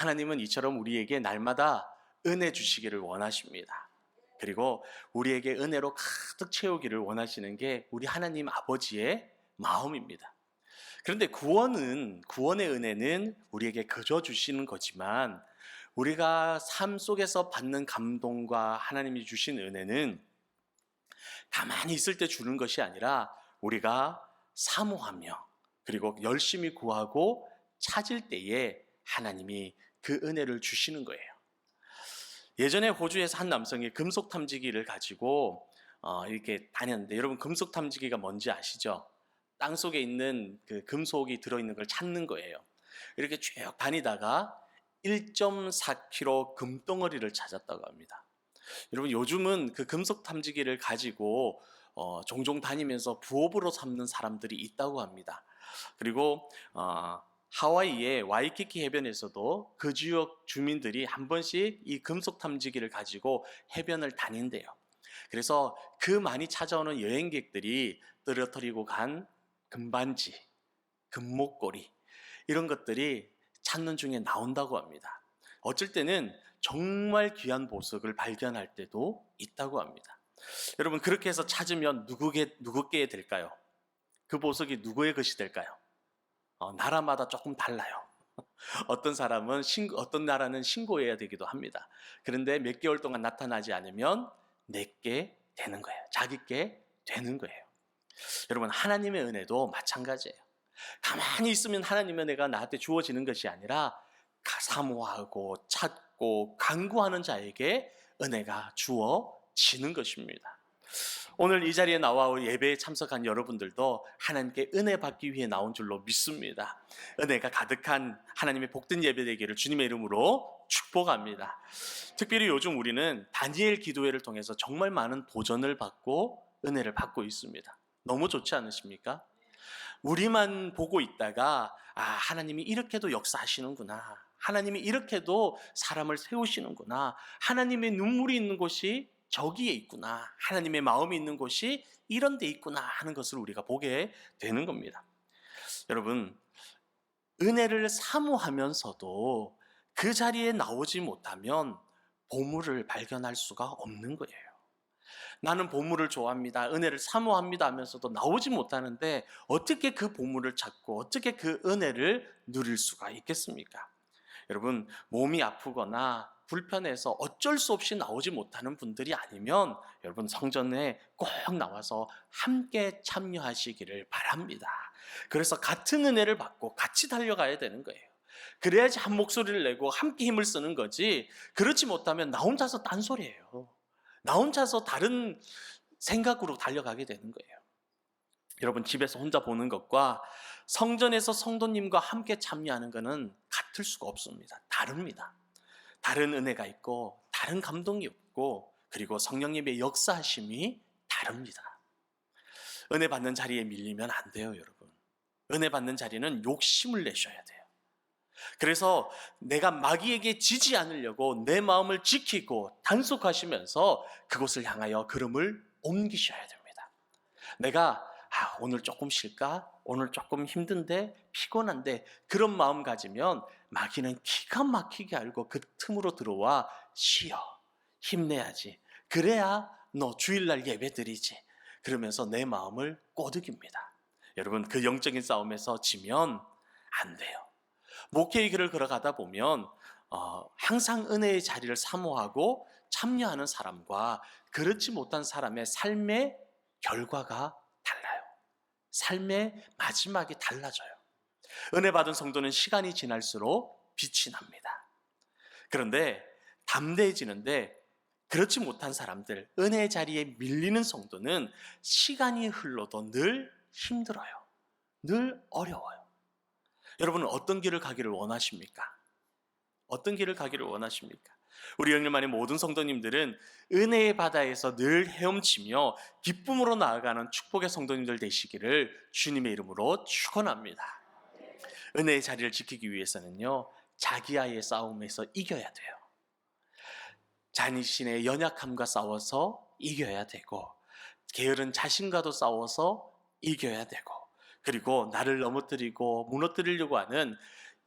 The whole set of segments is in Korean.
하나님은 이처럼 우리에게 날마다 은혜 주시기를 원하십니다. 그리고 우리에게 은혜로 가득 채우기를 원하시는 게 우리 하나님 아버지의 마음입니다. 그런데 구원의 은혜는 우리에게 거저 주시는 거지만 우리가 삶 속에서 받는 감동과 하나님이 주신 은혜는 가만히 있을 때 주는 것이 아니라 우리가 사모하며 그리고 열심히 구하고 찾을 때에 하나님이 그 은혜를 주시는 거예요. 예전에 호주에서 한 남성이 금속 탐지기를 가지고 이렇게 다녔는데, 여러분 금속 탐지기가 뭔지 아시죠? 땅 속에 있는 그 금속이 들어있는 걸 찾는 거예요. 이렇게 쭉 다니다가 1.4kg 금덩어리를 찾았다고 합니다. 여러분 요즘은 그 금속 탐지기를 가지고 종종 다니면서 부업으로 삼는 사람들이 있다고 합니다. 그리고 하와이의 와이키키 해변에서도 그 지역 주민들이 한 번씩 이 금속 탐지기를 가지고 해변을 다닌대요. 그래서 그 많이 찾아오는 여행객들이 떨어뜨리고 간 금반지, 금목걸이 이런 것들이 찾는 중에 나온다고 합니다. 어쩔 때는 정말 귀한 보석을 발견할 때도 있다고 합니다. 여러분 그렇게 해서 찾으면 누구께 될까요? 그 보석이 누구의 것이 될까요? 나라마다 조금 달라요. 어떤 나라는 신고해야 되기도 합니다. 그런데 몇 개월 동안 나타나지 않으면 내게 되는 거예요. 자기께 되는 거예요. 여러분 하나님의 은혜도 마찬가지예요. 가만히 있으면 하나님의 은혜가 나한테 주어지는 것이 아니라 사모하고 찾고 간구하는 자에게 은혜가 주어지는 것입니다. 오늘 이 자리에 나와 예배에 참석한 여러분들도 하나님께 은혜 받기 위해 나온 줄로 믿습니다. 은혜가 가득한 하나님의 복된 예배 되기를 주님의 이름으로 축복합니다. 특별히 요즘 우리는 다니엘 기도회를 통해서 정말 많은 도전을 받고 은혜를 받고 있습니다. 너무 좋지 않으십니까? 우리만 보고 있다가 하나님이 이렇게도 역사하시는구나, 하나님이 이렇게도 사람을 세우시는구나, 하나님의 눈물이 있는 곳이 저기에 있구나, 하나님의 마음이 있는 곳이 이런 데 있구나 하는 것을 우리가 보게 되는 겁니다. 여러분 은혜를 사모하면서도 그 자리에 나오지 못하면 보물을 발견할 수가 없는 거예요. 나는 보물을 좋아합니다, 은혜를 사모합니다 하면서도 나오지 못하는데 어떻게 그 보물을 찾고 어떻게 그 은혜를 누릴 수가 있겠습니까? 여러분 몸이 아프거나 불편해서 어쩔 수 없이 나오지 못하는 분들이 아니면 여러분 성전에 꼭 나와서 함께 참여하시기를 바랍니다. 그래서 같은 은혜를 받고 같이 달려가야 되는 거예요. 그래야지 한 목소리를 내고 함께 힘을 쓰는 거지, 그렇지 못하면 나 혼자서 딴소리예요. 나 혼자서 다른 생각으로 달려가게 되는 거예요. 여러분 집에서 혼자 보는 것과 성전에서 성도님과 함께 참여하는 것은 같을 수가 없습니다. 다릅니다. 다른 은혜가 있고 다른 감동이 있고 그리고 성령님의 역사하심이 다릅니다. 은혜 받는 자리에 밀리면 안 돼요, 여러분. 은혜 받는 자리는 욕심을 내셔야 돼요. 그래서 내가 마귀에게 지지 않으려고 내 마음을 지키고 단속하시면서 그곳을 향하여 걸음을 옮기셔야 됩니다. 내가 오늘 조금 쉴까? 오늘 조금 힘든데 피곤한데 그런 마음 가지면 마귀는 기가 막히게 알고 그 틈으로 들어와 쉬어, 힘내야지, 그래야 너 주일날 예배 드리지, 그러면서 내 마음을 꼬드깁니다. 여러분 그 영적인 싸움에서 지면 안 돼요. 목회의 길을 걸어가다 보면 항상 은혜의 자리를 사모하고 참여하는 사람과 그렇지 못한 사람의 삶의 결과가 달라요. 삶의 마지막이 달라져요. 은혜 받은 성도는 시간이 지날수록 빛이 납니다. 그런데 담대해지는데 그렇지 못한 사람들, 은혜의 자리에 밀리는 성도는 시간이 흘러도 늘 힘들어요. 늘 어려워요. 여러분은 어떤 길을 가기를 원하십니까? 어떤 길을 가기를 원하십니까? 우리 영림만의 모든 성도님들은 은혜의 바다에서 늘 헤엄치며 기쁨으로 나아가는 축복의 성도님들 되시기를 주님의 이름으로 축원합니다. 은혜의 자리를 지키기 위해서는요, 자기와의 싸움에서 이겨야 돼요. 자신의 연약함과 싸워서 이겨야 되고, 게으른 자신과도 싸워서 이겨야 되고, 그리고 나를 넘어뜨리고 무너뜨리려고 하는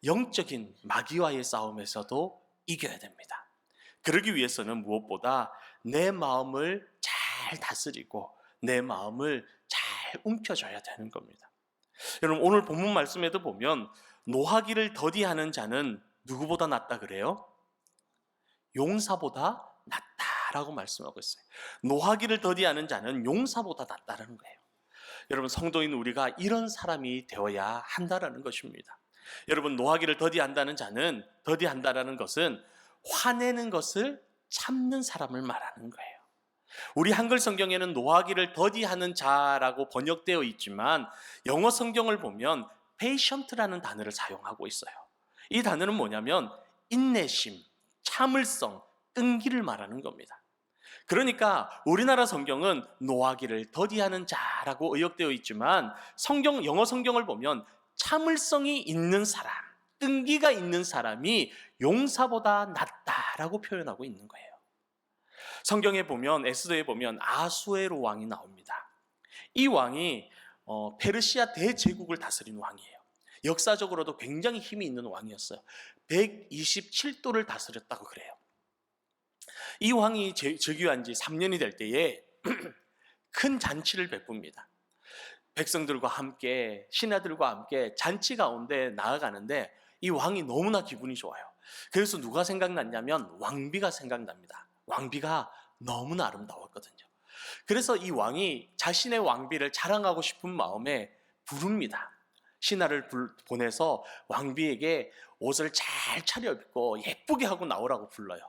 영적인 마귀와의 싸움에서도 이겨야 됩니다. 그러기 위해서는 무엇보다 내 마음을 잘 다스리고 내 마음을 잘 움켜줘야 되는 겁니다. 여러분, 오늘 본문 말씀에도 보면 노하기를 더디하는 자는 누구보다 낫다 그래요? 용사보다 낫다라고 말씀하고 있어요. 노하기를 더디하는 자는 용사보다 낫다라는 거예요. 여러분, 성도인 우리가 이런 사람이 되어야 한다라는 것입니다. 여러분, 노하기를 더디한다라는 것은 화내는 것을 참는 사람을 말하는 거예요. 우리 한글 성경에는 노하기를 더디하는 자라고 번역되어 있지만 영어 성경을 보면 patient라는 단어를 사용하고 있어요. 이 단어는 뭐냐면 인내심, 참을성, 끈기를 말하는 겁니다. 그러니까 우리나라 성경은 노하기를 더디하는 자라고 의역되어 있지만 영어 성경을 보면 참을성이 있는 사람, 끈기가 있는 사람이 용사보다 낫다라고 표현하고 있는 거예요. 성경에 보면 에스더에 보면 아수에로 왕이 나옵니다. 이 왕이 페르시아 대제국을 다스린 왕이에요. 역사적으로도 굉장히 힘이 있는 왕이었어요. 127도를 다스렸다고 그래요. 이 왕이 즉위한 지 3년이 될 때에 큰 잔치를 베풉니다. 백성들과 함께, 신하들과 함께 잔치 가운데 나아가는데 이 왕이 너무나 기분이 좋아요. 그래서 누가 생각났냐면 왕비가 생각납니다. 왕비가 너무나 아름다웠거든요. 그래서 이 왕이 자신의 왕비를 자랑하고 싶은 마음에 부릅니다. 신하를 보내서 왕비에게 옷을 잘 차려입고 예쁘게 하고 나오라고 불러요.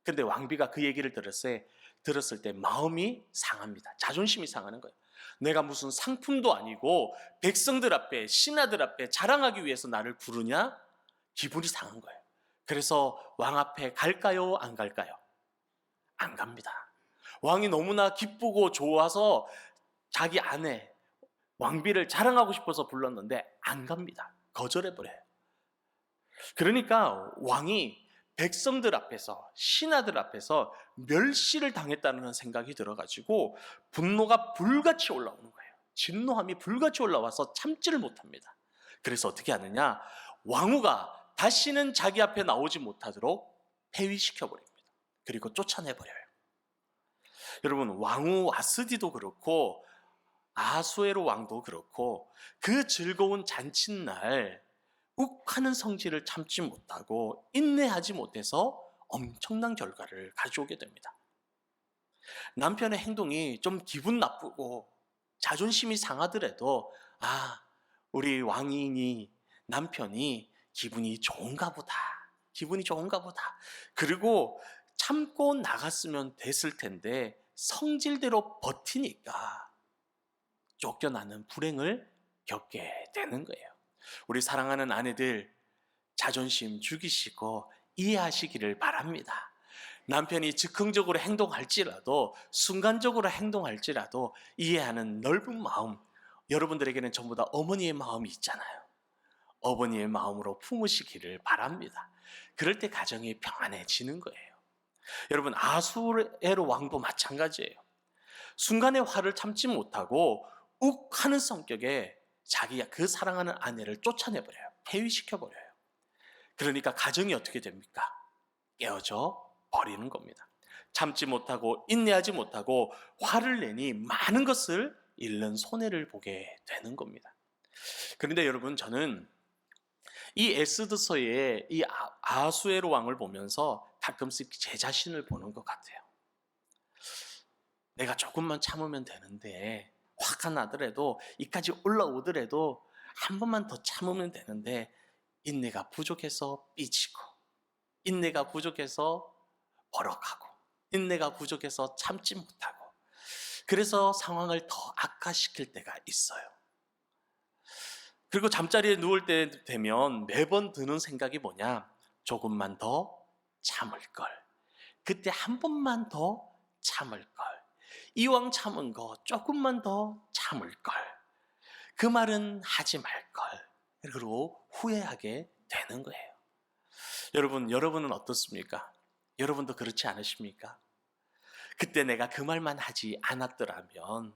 근데 왕비가 그 얘기를 들었을 때 마음이 상합니다. 자존심이 상하는 거예요. 내가 무슨 상품도 아니고 백성들 앞에, 신하들 앞에 자랑하기 위해서 나를 부르냐? 기분이 상한 거예요. 그래서 왕 앞에 갈까요? 안 갈까요? 안 갑니다. 왕이 너무나 기쁘고 좋아서 자기 아내 왕비를 자랑하고 싶어서 불렀는데 안 갑니다. 거절해버려요. 그러니까 왕이 백성들 앞에서, 신하들 앞에서 멸시를 당했다는 생각이 들어가지고 분노가 불같이 올라오는 거예요. 진노함이 불같이 올라와서 참지를 못합니다. 그래서 어떻게 하느냐? 왕후가 다시는 자기 앞에 나오지 못하도록 폐위시켜버립니다. 그리고 쫓아내버려요. 여러분, 왕후 와스디도 그렇고 아수에로 왕도 그렇고 그 즐거운 잔칫날 욱하는 성질을 참지 못하고 인내하지 못해서 엄청난 결과를 가져오게 됩니다. 남편의 행동이 좀 기분 나쁘고 자존심이 상하더라도 우리 왕인이 남편이 기분이 좋은가 보다. 그리고 참고 나갔으면 됐을 텐데 성질대로 버티니까 쫓겨나는 불행을 겪게 되는 거예요. 우리 사랑하는 아내들, 자존심 죽이시고 이해하시기를 바랍니다. 남편이 즉흥적으로 행동할지라도, 순간적으로 행동할지라도 이해하는 넓은 마음, 여러분들에게는 전부 다 어머니의 마음이 있잖아요. 어머니의 마음으로 품으시기를 바랍니다. 그럴 때 가정이 평안해지는 거예요. 여러분, 아수에로 왕도 마찬가지예요. 순간의 화를 참지 못하고 욱하는 성격에 자기가 그 사랑하는 아내를 쫓아내버려요. 폐위시켜버려요. 그러니까 가정이 어떻게 됩니까? 깨어져 버리는 겁니다. 참지 못하고 인내하지 못하고 화를 내니 많은 것을 잃는 손해를 보게 되는 겁니다. 그런데 여러분, 저는 이 에스더서의 이 아수에로 왕을 보면서 가끔씩 제 자신을 보는 것 같아요. 내가 조금만 참으면 되는데, 화가 나더라도, 이까지 올라오더라도 한 번만 더 참으면 되는데 인내가 부족해서 삐지고, 인내가 부족해서 버럭하고, 인내가 부족해서 참지 못하고, 그래서 상황을 더 악화시킬 때가 있어요. 그리고 잠자리에 누울 때 되면 매번 드는 생각이 뭐냐? 조금만 더 참을 걸. 그때 한 번만 더 참을 걸. 이왕 참은 거 조금만 더 참을 걸. 그 말은 하지 말 걸. 그리고 후회하게 되는 거예요. 여러분은 어떻습니까? 여러분도 그렇지 않으십니까? 그때 내가 그 말만 하지 않았더라면,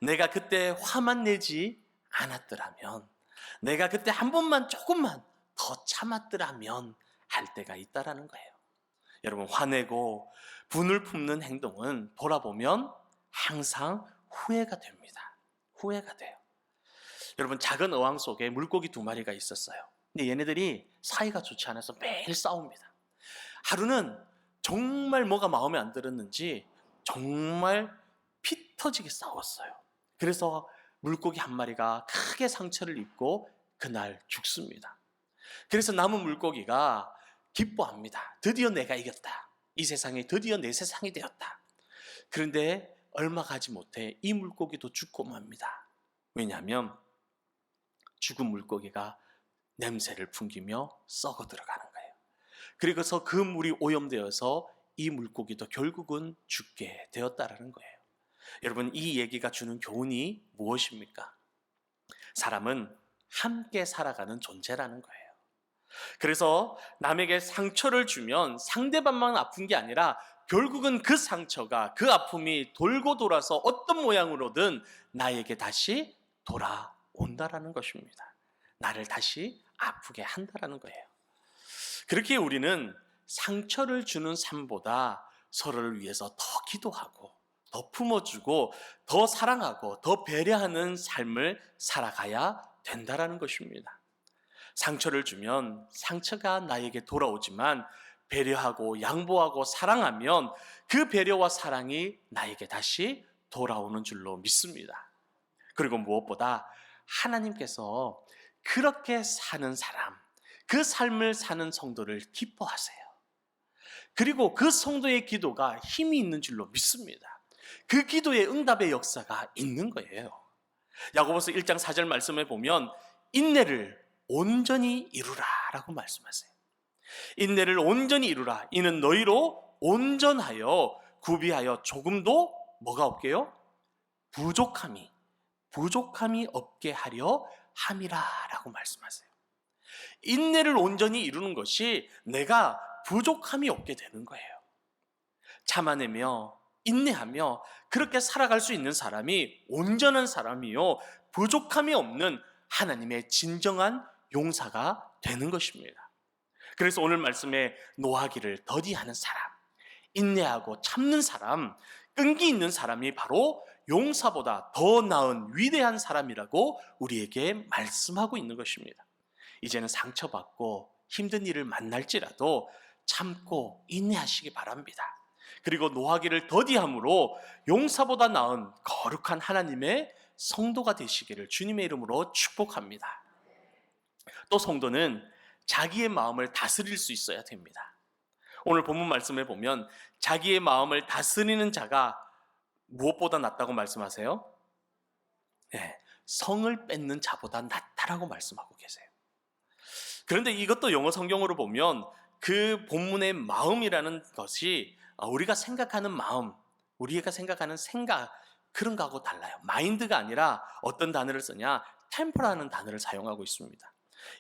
내가 그때 화만 내지 않았더라면, 내가 그때 한 번만 조금만 더 참았더라면 할 때가 있다라는 거예요. 여러분, 화내고 분을 품는 행동은 돌아보면 항상 후회가 됩니다. 후회가 돼요. 여러분, 작은 어항 속에 물고기 2마리가 있었어요. 근데 얘네들이 사이가 좋지 않아서 매일 싸웁니다. 하루는 정말 뭐가 마음에 안 들었는지 정말 피 터지게 싸웠어요. 그래서 물고기 1마리가 크게 상처를 입고 그날 죽습니다. 그래서 남은 물고기가 기뻐합니다. 드디어 내가 이겼다. 이 세상에 드디어 내 세상이 되었다. 그런데 얼마 가지 못해 이 물고기도 죽고 맙니다. 왜냐하면 죽은 물고기가 냄새를 풍기며 썩어 들어가는 거예요. 그리고서 그 물이 오염되어서 이 물고기도 결국은 죽게 되었다라는 거예요. 여러분, 이 얘기가 주는 교훈이 무엇입니까? 사람은 함께 살아가는 존재라는 거예요. 그래서 남에게 상처를 주면 상대방만 아픈 게 아니라 결국은 그 상처가, 그 아픔이 돌고 돌아서 어떤 모양으로든 나에게 다시 돌아온다라는 것입니다. 나를 다시 아프게 한다라는 거예요. 그렇게 우리는 상처를 주는 삶보다 서로를 위해서 더 기도하고 더 품어주고 더 사랑하고 더 배려하는 삶을 살아가야 된다라는 것입니다. 상처를 주면 상처가 나에게 돌아오지만 배려하고 양보하고 사랑하면 그 배려와 사랑이 나에게 다시 돌아오는 줄로 믿습니다. 그리고 무엇보다 하나님께서 그렇게 사는 사람, 그 삶을 사는 성도를 기뻐하세요. 그리고 그 성도의 기도가 힘이 있는 줄로 믿습니다. 그 기도의 응답의 역사가 있는 거예요. 야고보서 1장 4절 말씀에 보면 인내를 온전히 이루라 라고 말씀하세요. 인내를 온전히 이루라. 이는 너희로 온전하여 구비하여 조금도 뭐가 없게요? 부족함이 없게 하려 함이라 라고 말씀하세요. 인내를 온전히 이루는 것이 내가 부족함이 없게 되는 거예요. 참아내며 인내하며 그렇게 살아갈 수 있는 사람이 온전한 사람이요, 부족함이 없는 하나님의 진정한 용사가 되는 것입니다. 그래서 오늘 말씀에 노하기를 더디하는 사람, 인내하고 참는 사람, 끈기 있는 사람이 바로 용사보다 더 나은 위대한 사람이라고 우리에게 말씀하고 있는 것입니다. 이제는 상처받고 힘든 일을 만날지라도 참고 인내하시기 바랍니다. 그리고 노하기를 더디함으로 용사보다 나은 거룩한 하나님의 성도가 되시기를 주님의 이름으로 축복합니다. 또 성도는 자기의 마음을 다스릴 수 있어야 됩니다. 오늘 본문 말씀에 보면 자기의 마음을 다스리는 자가 무엇보다 낫다고 말씀하세요? 네, 성을 뺏는 자보다 낫다라고 말씀하고 계세요. 그런데 이것도 영어 성경으로 보면 그 본문의 마음이라는 것이 우리가 생각하는 마음, 우리가 생각하는 생각, 그런 거하고 달라요. 마인드가 아니라 어떤 단어를 쓰냐? 템퍼라는 단어를 사용하고 있습니다.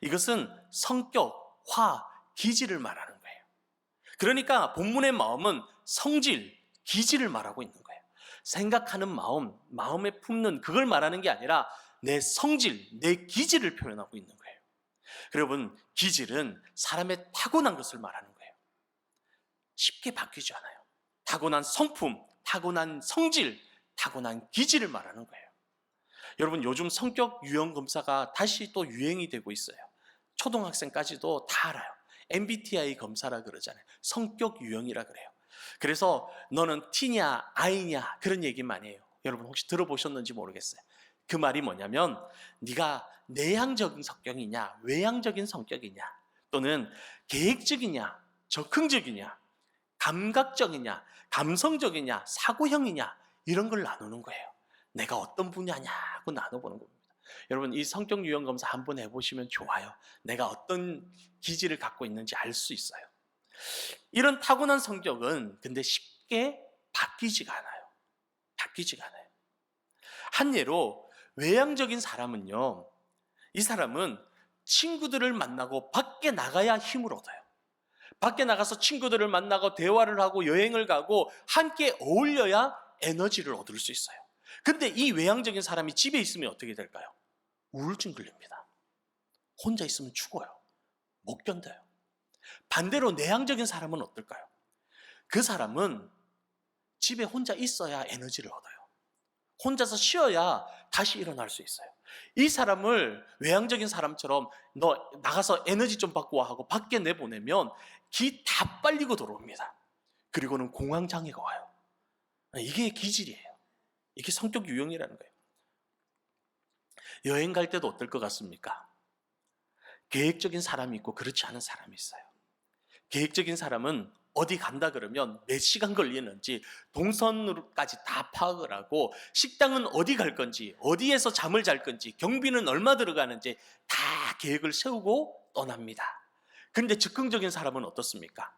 이것은 성격, 화, 기질을 말하는 거예요. 그러니까 본문의 마음은 성질, 기질을 말하고 있는 거예요. 생각하는 마음, 마음에 품는 그걸 말하는 게 아니라 내 성질, 내 기질을 표현하고 있는 거예요. 여러분, 기질은 사람의 타고난 것을 말하는 거예요. 쉽게 바뀌지 않아요. 타고난 성품, 타고난 성질, 타고난 기질을 말하는 거예요. 여러분, 요즘 성격 유형 검사가 다시 또 유행이 되고 있어요. 초등학생까지도 다 알아요. MBTI 검사라 그러잖아요. 성격 유형이라 그래요. 그래서 너는 T냐 I냐 그런 얘기 많이 해요. 여러분 혹시 들어보셨는지 모르겠어요. 그 말이 뭐냐면 네가 내향적인 성격이냐 외향적인 성격이냐, 또는 계획적이냐 적극적이냐, 감각적이냐 감성적이냐 사고형이냐, 이런 걸 나누는 거예요. 내가 어떤 분야냐고 나눠보는 겁니다. 여러분, 이 성격 유형 검사 한번 해보시면 좋아요. 내가 어떤 기질을 갖고 있는지 알 수 있어요. 이런 타고난 성격은 근데 쉽게 바뀌지가 않아요. 한 예로 외향적인 사람은요, 이 사람은 친구들을 만나고 밖에 나가야 힘을 얻어요. 밖에 나가서 친구들을 만나고 대화를 하고 여행을 가고 함께 어울려야 에너지를 얻을 수 있어요. 근데 이 외향적인 사람이 집에 있으면 어떻게 될까요? 우울증 걸립니다. 혼자 있으면 죽어요. 못 견뎌요. 반대로 내향적인 사람은 어떨까요? 그 사람은 집에 혼자 있어야 에너지를 얻어요. 혼자서 쉬어야 다시 일어날 수 있어요. 이 사람을 외향적인 사람처럼 너 나가서 에너지 좀 받고 와 하고 밖에 내보내면 기 다 빨리고 들어옵니다. 그리고는 공황장애가 와요. 이게 기질이에요. 이게 성격 유형이라는 거예요. 여행 갈 때도 어떨 것 같습니까? 계획적인 사람이 있고 그렇지 않은 사람이 있어요. 계획적인 사람은 어디 간다 그러면 몇 시간 걸리는지 동선으로까지 다 파악을 하고 식당은 어디 갈 건지 어디에서 잠을 잘 건지 경비는 얼마 들어가는지 다 계획을 세우고 떠납니다. 그런데 즉흥적인 사람은 어떻습니까?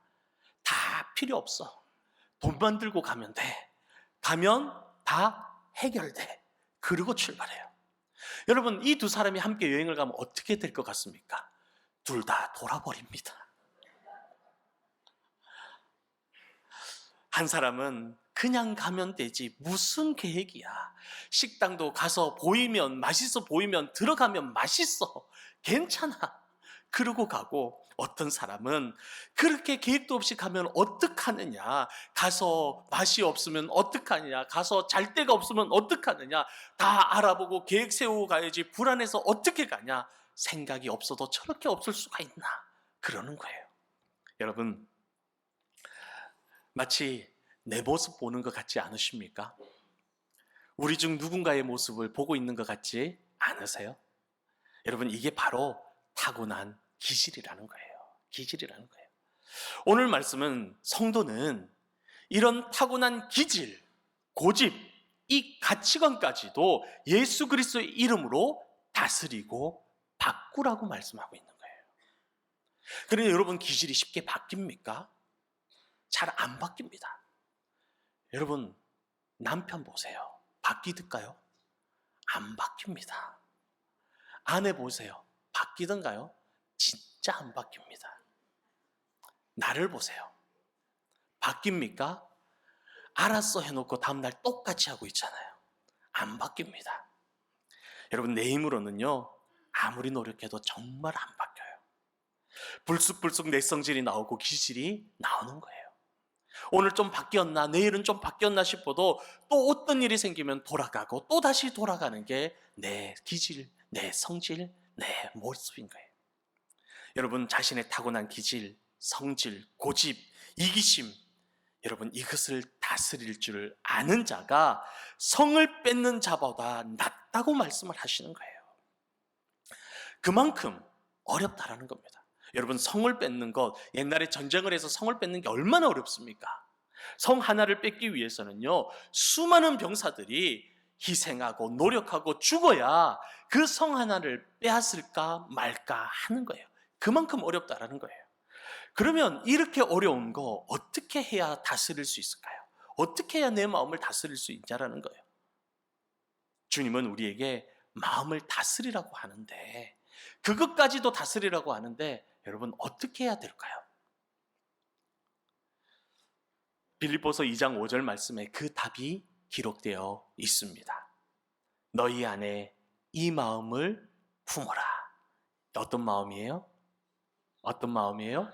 다 필요 없어. 돈만 들고 가면 돼. 가면 다 해결돼. 그리고 출발해요. 여러분, 이 두 사람이 함께 여행을 가면 어떻게 될 것 같습니까? 둘 다 돌아버립니다. 한 사람은 그냥 가면 되지 무슨 계획이야. 식당도 가서 보이면 맛있어 보이면 들어가면 맛있어. 괜찮아. 그러고 가고 어떤 사람은 그렇게 계획도 없이 가면 어떡하느냐. 가서 맛이 없으면 어떡하느냐. 가서 잘 데가 없으면 어떡하느냐. 다 알아보고 계획 세우고 가야지 불안해서 어떻게 가냐. 생각이 없어도 저렇게 없을 수가 있나. 그러는 거예요. 여러분, 마치 내 모습 보는 것 같지 않으십니까? 우리 중 누군가의 모습을 보고 있는 것 같지 않으세요? 여러분, 이게 바로 타고난 기질이라는 거예요. 기질이라는 거예요. 오늘 말씀은 성도는 이런 타고난 기질, 고집, 이 가치관까지도 예수 그리스도의 이름으로 다스리고 바꾸라고 말씀하고 있는 거예요. 그런데 여러분, 기질이 쉽게 바뀝니까? 잘 안 바뀝니다. 여러분, 남편 보세요. 바뀌던가요? 안 바뀝니다. 아내 보세요. 바뀌던가요? 진짜 안 바뀝니다. 나를 보세요. 바뀝니까? 알았어 해놓고 다음날 똑같이 하고 있잖아요. 안 바뀝니다. 여러분, 내 힘으로는요, 아무리 노력해도 정말 안 바뀌어요. 불쑥불쑥 내 성질이 나오고 기질이 나오는 거예요. 오늘 좀 바뀌었나, 내일은 좀 바뀌었나 싶어도 또 어떤 일이 생기면 돌아가고 또 다시 돌아가는 게 내 기질, 내 성질, 내 모습인 거예요. 여러분, 자신의 타고난 기질, 성질, 고집, 이기심, 여러분, 이것을 다스릴 줄 아는 자가 성을 뺏는 자보다 낫다고 말씀을 하시는 거예요. 그만큼 어렵다라는 겁니다. 여러분, 성을 뺏는 것, 옛날에 전쟁을 해서 성을 뺏는 게 얼마나 어렵습니까? 성 하나를 뺏기 위해서는요, 수많은 병사들이 희생하고 노력하고 죽어야 그 성 하나를 빼앗을까 말까 하는 거예요. 그만큼 어렵다라는 거예요. 그러면 이렇게 어려운 거 어떻게 해야 다스릴 수 있을까요? 어떻게 해야 내 마음을 다스릴 수 있냐라는 거예요. 주님은 우리에게 마음을 다스리라고 하는데, 그것까지도 다스리라고 하는데 여러분, 어떻게 해야 될까요? 빌립보서 2장 5절 말씀에 그 답이 기록되어 있습니다. 너희 안에 이 마음을 품어라. 어떤 마음이에요? 어떤 마음이에요?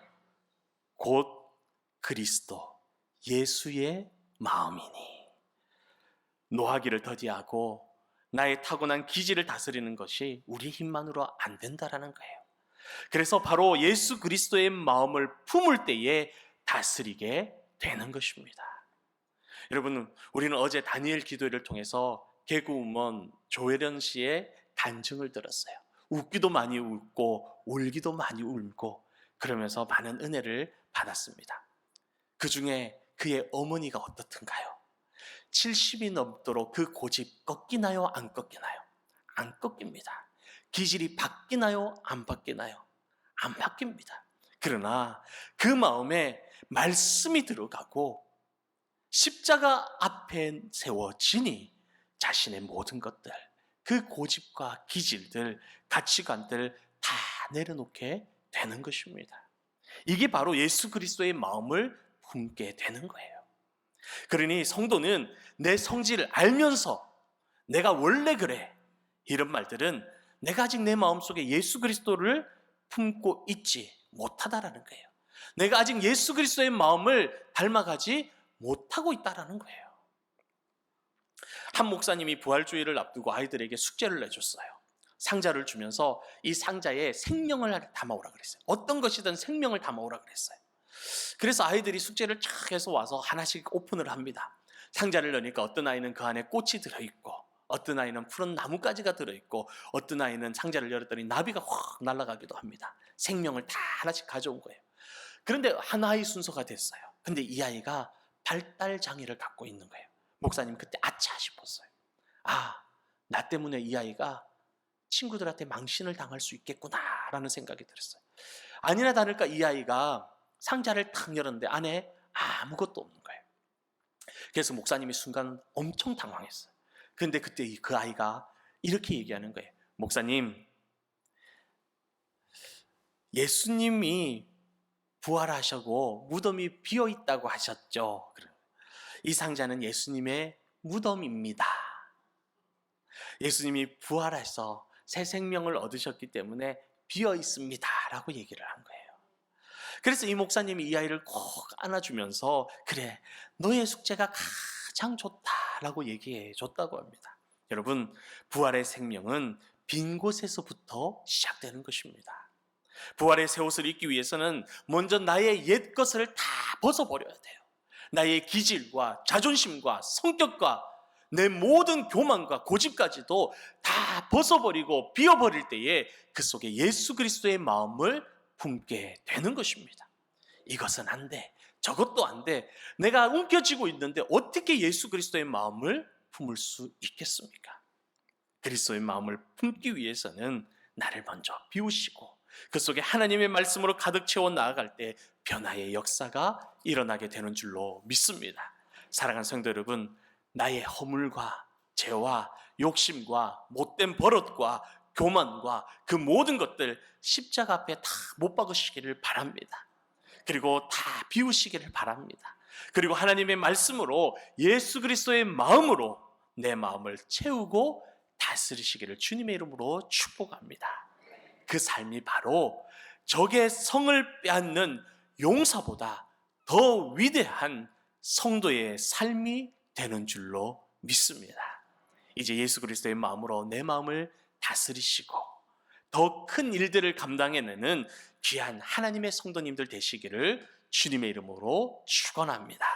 곧 그리스도 예수의 마음이니. 노하기를 더디하고 나의 타고난 기질을 다스리는 것이 우리 힘만으로 안 된다라는 거예요. 그래서 바로 예수 그리스도의 마음을 품을 때에 다스리게 되는 것입니다. 여러분, 우리는 어제 다니엘 기도회를 통해서 개그우먼 조혜련 씨의 간증을 들었어요. 웃기도 많이 웃고 울기도 많이 울고 그러면서 많은 은혜를 받았습니다. 그 중에 그의 어머니가 어떻든가요? 70이 넘도록 그 고집 꺾이나요? 안 꺾이나요? 안 꺾입니다. 기질이 바뀌나요? 안 바뀌나요? 안 바뀝니다. 그러나 그 마음에 말씀이 들어가고 십자가 앞에 세워지니 자신의 모든 것들, 그 고집과 기질들, 가치관들 다 내려놓게 되는 것입니다. 이게 바로 예수 그리스도의 마음을 품게 되는 거예요. 그러니 성도는 내 성질을 알면서 내가 원래 그래, 이런 말들은 내가 아직 내 마음속에 예수 그리스도를 품고 있지 못하다라는 거예요. 내가 아직 예수 그리스도의 마음을 닮아가지 못하고 있다라는 거예요. 한 목사님이 부활주의를 앞두고 아이들에게 숙제를 내줬어요. 상자를 주면서 이 상자에 생명을 담아오라 그랬어요. 어떤 것이든 생명을 담아오라 그랬어요. 그래서 아이들이 숙제를 쫙 해서 와서 하나씩 오픈을 합니다. 상자를 여니까 어떤 아이는 그 안에 꽃이 들어있고, 어떤 아이는 푸른 나뭇가지가 들어있고, 어떤 아이는 상자를 열었더니 나비가 확 날아가기도 합니다. 생명을 다 하나씩 가져온 거예요. 그런데 하나의 순서가 됐어요. 근데 이 아이가 발달 장애를 갖고 있는 거예요. 목사님 그때 아차 싶었어요. 아, 나 때문에 이 아이가 친구들한테 망신을 당할 수 있겠구나라는 생각이 들었어요. 아니나 다를까 이 아이가 상자를 탁 열었는데 안에 아무것도 없는 거예요. 그래서 목사님이 순간 엄청 당황했어요. 그런데 그때 그 아이가 이렇게 얘기하는 거예요. 목사님, 예수님이 부활하시고 무덤이 비어있다고 하셨죠. 이 상자는 예수님의 무덤입니다. 예수님이 부활해서 새 생명을 얻으셨기 때문에 비어있습니다 라고 얘기를 한 거예요. 그래서 이 목사님이 이 아이를 꼭 안아주면서 그래, 너의 숙제가 가장 좋다라고 얘기해 줬다고 합니다. 여러분, 부활의 생명은 빈 곳에서부터 시작되는 것입니다. 부활의 새 옷을 입기 위해서는 먼저 나의 옛 것을 다 벗어버려야 돼요. 나의 기질과 자존심과 성격과 내 모든 교만과 고집까지도 다 벗어버리고 비워버릴 때에 그 속에 예수 그리스도의 마음을 품게 되는 것입니다. 이것은 안 돼, 저것도 안 돼, 내가 움켜쥐고 있는데 어떻게 예수 그리스도의 마음을 품을 수 있겠습니까? 그리스도의 마음을 품기 위해서는 나를 먼저 비우시고 그 속에 하나님의 말씀으로 가득 채워 나아갈 때 변화의 역사가 일어나게 되는 줄로 믿습니다. 사랑하는 성도 여러분, 나의 허물과 죄와 욕심과 못된 버릇과 교만과 그 모든 것들 십자가 앞에 다 못 박으시기를 바랍니다. 그리고 다 비우시기를 바랍니다. 그리고 하나님의 말씀으로 예수 그리스도의 마음으로 내 마음을 채우고 다스리시기를 주님의 이름으로 축복합니다. 그 삶이 바로 적의 성을 빼앗는 용사보다 더 위대한 성도의 삶이 되는 줄로 믿습니다. 이제 예수 그리스도의 마음으로 내 마음을 다스리시고 더 큰 일들을 감당해내는 귀한 하나님의 성도님들 되시기를 주님의 이름으로 축원합니다.